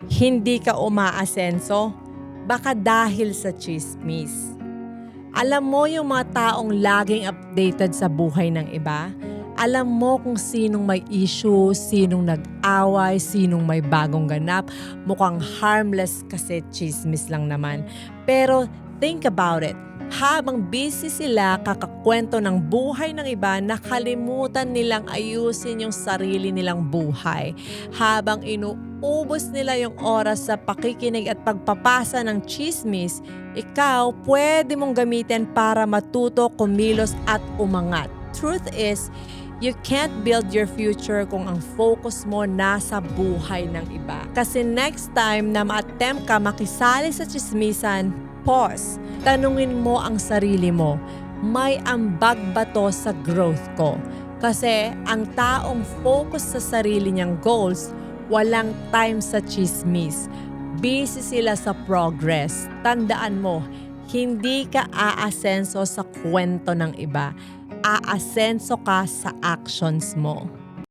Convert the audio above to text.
Hindi ka umaasenso? Baka dahil sa tsismis. Alam mo yung mga taong laging updated sa buhay ng iba? Alam mo kung sinong may issue, sinong nag-away, sinong may bagong ganap. Mukhang harmless kasi tsismis lang naman. Pero think about it. Habang busy sila kakakwento ng buhay ng iba, nakalimutan nilang ayusin yung sarili nilang buhay. Habang inuubos nila yung oras sa pakikinig at pagpapasa ng tsismis, ikaw pwede mong gamitin para matuto, kumilos at umangat. Truth is, you can't build your future kung ang focus mo nasa buhay ng iba. Kasi next time na ma-attempt ka makisali sa tsismisan, pause. Tanungin mo ang sarili mo, may ambag ba to sa growth ko? Kasi ang taong focus sa sarili niyang goals, walang time sa tsismis. Busy sila sa progress. Tandaan mo, hindi ka aasenso sa kwento ng iba. Aasenso ka sa actions mo.